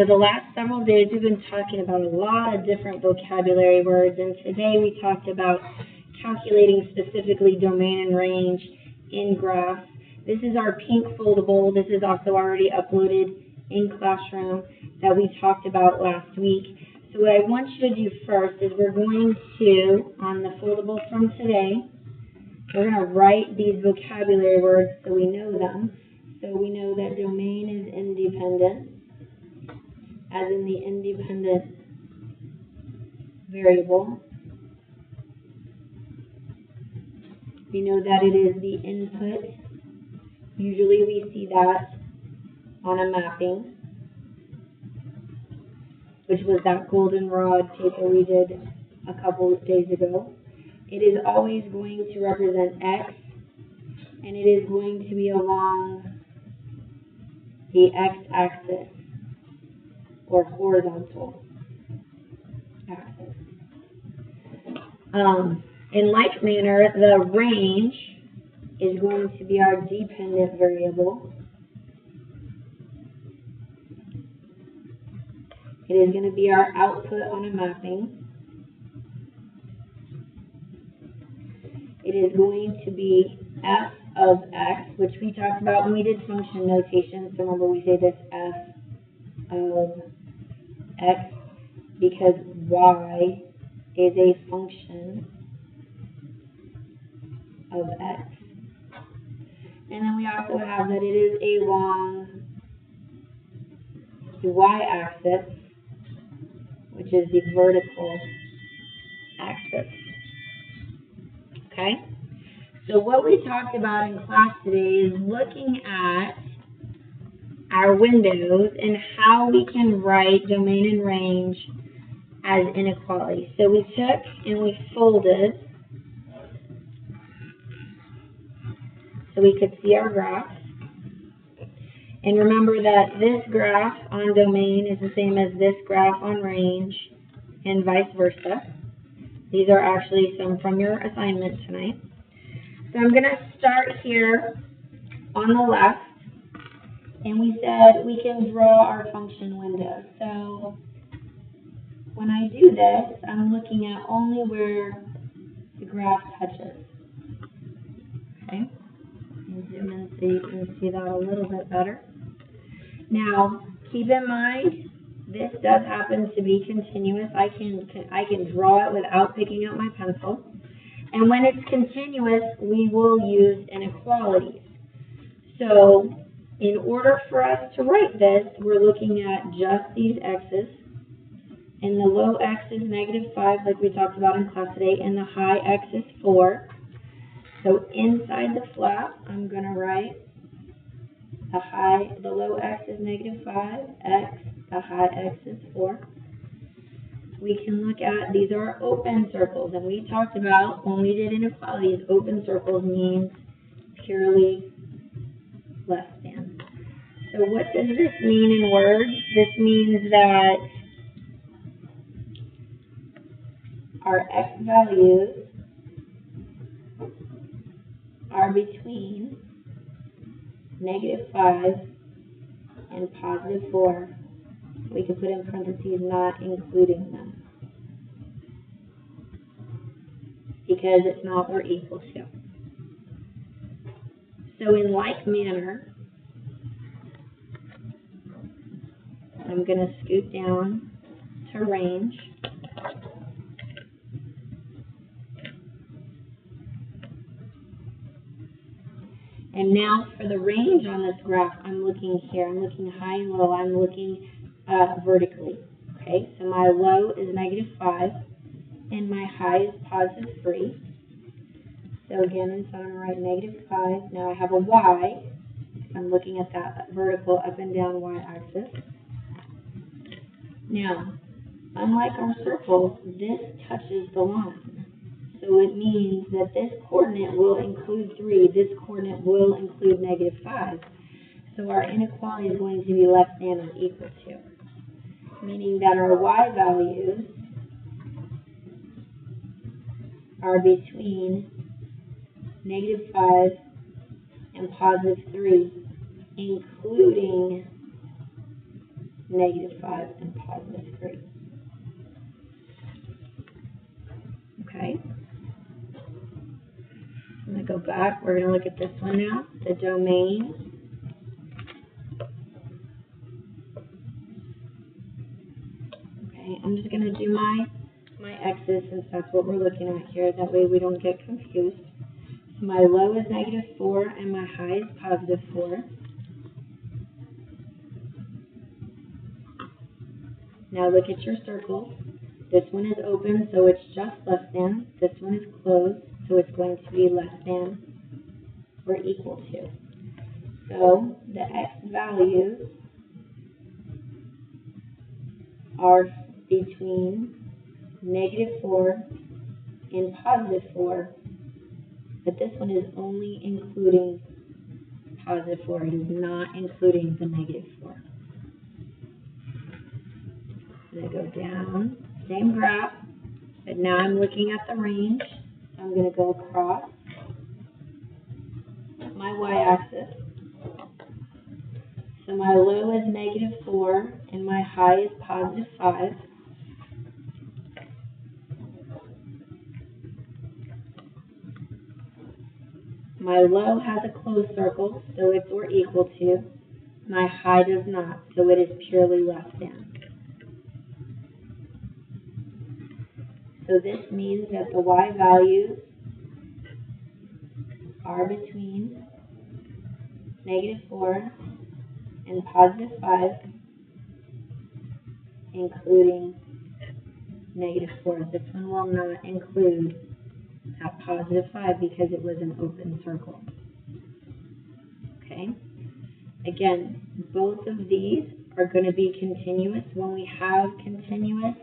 So the last several days we've been talking about a lot of different vocabulary words, and today we talked about calculating specifically domain and range in graphs. This is our pink foldable. This is also already uploaded in Classroom that we talked about last week. So what I want you to do first is we're going to, on the foldable from today, we're going to write these vocabulary words so we know them. So we know that domain is independent, as in the independent variable. We know that it is the input. Usually we see that on a mapping, which was that goldenrod paper we did a couple of days ago. It is always going to represent X, and it is going to be along the X-axis, or horizontal axis. In like manner, the range is going to be our dependent variable. It is going to be our output on a mapping. It is going to be f of x, which we talked about when we did function notation. So remember, we say this f of x because y is a function of x. And then we also have that it is along the y-axis, which is the vertical axis. Okay? So what we talked about in class today is looking at our windows and how we can write domain and range as inequalities. So we took and we folded so we could see our graph. And remember that this graph on domain is the same as this graph on range and vice versa. These are actually some from your assignment tonight. So I'm going to start here on the left, and we said we can draw our function window. So when I do this, I'm looking at only where the graph touches. Okay? Zoom in so you can see that a little bit better. Now, keep in mind, this does happen to be continuous. I can draw it without picking up my pencil. And when it's continuous, we will use inequalities. So, in order for us to write this, we're looking at just these x's. And the low x is -5, like we talked about in class today, and the high x is 4. So inside the flap, I'm going to write the low x is -5, x, the high x is 4. We can look at, these are open circles, and we talked about when we did inequalities, open circles means purely less than. So what does this mean in words? This means that our x values are between -5 and +4. We could put in parentheses not including them, because it's not or equal to. So in like manner, I'm going to scoot down to range. And now for the range on this graph, I'm looking here. I'm looking high and low. I'm looking vertically. Okay, so my low is -5 and my high is +3. So again, I'm going to write -5. Now I have a y. I'm looking at that vertical up and down y-axis. Now, unlike our circles, this touches the line. So it means that this coordinate will include 3. This coordinate will include -5. So our inequality is going to be less than or equal to, meaning that our y values are between -5 and +3, including -5, and +3. Okay. I'm going to go back. We're going to look at this one now, the domain. Okay, I'm just going to do my x's since that's what we're looking at here. That way we don't get confused. So my low is -4 and my high is +4. Now look at your circles. This one is open, so it's just less than. This one is closed, so it's going to be less than or equal to. So the x values are between -4 and +4, but this one is only including +4. It is not including the -4. I'm going to go down, same graph, but now I'm looking at the range. So I'm going to go across my y-axis. So my low is -4 and my high is +5. My low has a closed circle, so it's or equal to. My high does not, so it is purely less than. So this means that the y values are between -4 and +5, including -4. This one will not include that +5 because it was an open circle. Okay? Again, both of these are going to be continuous. When we have continuous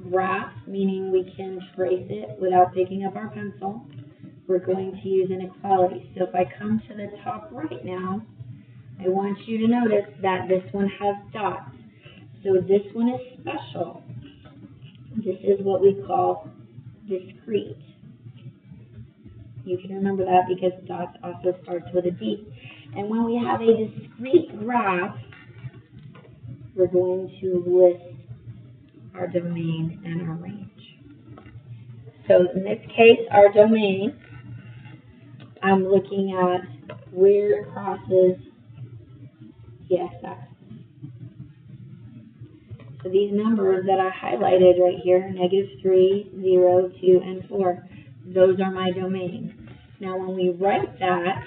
graphs, meaning we can trace it without picking up our pencil, we're going to use inequalities. So if I come to the top right now, I want you to notice that this one has dots. So this one is special. This is what we call discrete. You can remember that because dots also starts with a D. And when we have a discrete graph, we're going to list our domain and our range. So in this case, our domain, I'm looking at where it crosses the x-axis. So these numbers that I highlighted right here, -3, 0, 2, and 4, those are my domain. Now when we write that,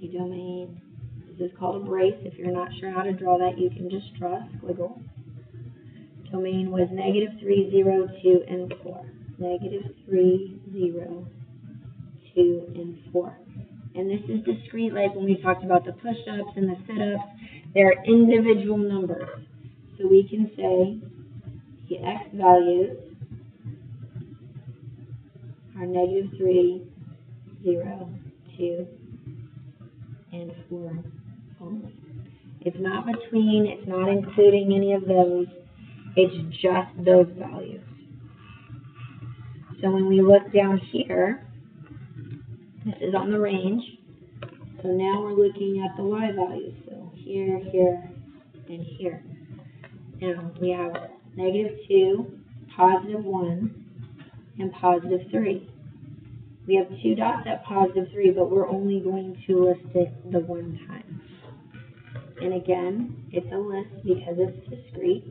a domain, this is called a brace. If you're not sure how to draw that, you can just draw a squiggle. Domain was -3, 0, 2, and 4. -3, 0, 2, and 4. And this is discrete, like when we talked about the push-ups and the sit-ups. They're individual numbers. So we can say the x values are -3, 0, 2, and 4 only. It's not between, it's not including any of those. It's just those values. So when we look down here, this is on the range. So now we're looking at the y values. So here, here, and here. Now we have -2, +1, and +3. We have 2 dots at +3, but we're only going to list it the one time. And again, it's a list because it's discrete.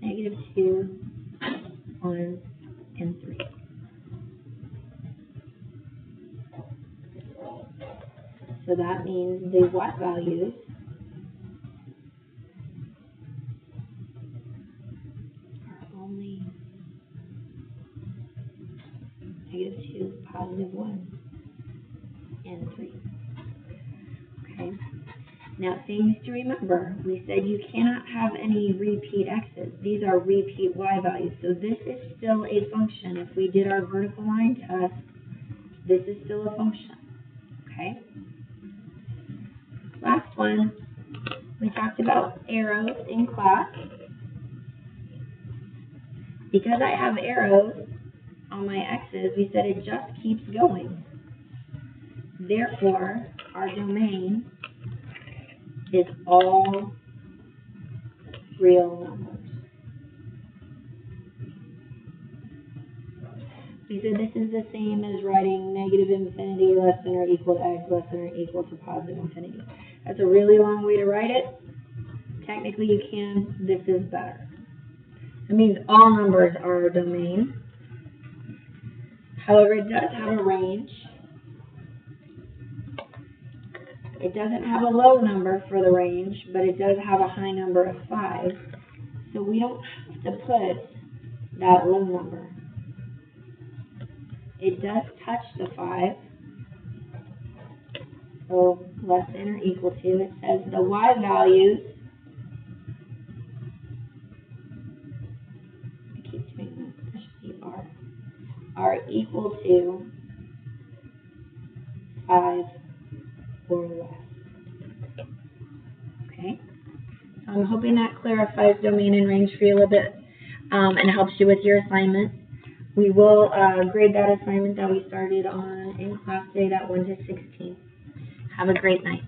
-2, 1, and 3. So that means the y values are only -2, +1, and 3. Okay. Now things to remember. We said you cannot have any repeat x's. These are repeat y values. So this is still a function. If we did our vertical line test, this is still a function. Okay. Last one, we talked about arrows in class. Because I have arrows on my x's, we said it just keeps going. Therefore, our domain is all real numbers. We said this is the same as writing negative infinity less than or equal to x less than or equal to positive infinity. That's a really long way to write it. Technically you can. This is better. It means all numbers are a domain. However, it does have a range. It doesn't have a low number for the range, but it does have a high number of 5. So we don't have to put that low number. It does touch the 5. So less than or equal to. It says the y values. I keep doing that. There should be r. Are equal to 5 or less. Okay? So I'm hoping that clarifies domain and range for you a little bit and helps you with your assignment. We will grade that assignment that we started on in class today, that 1 to 16. Have a great night.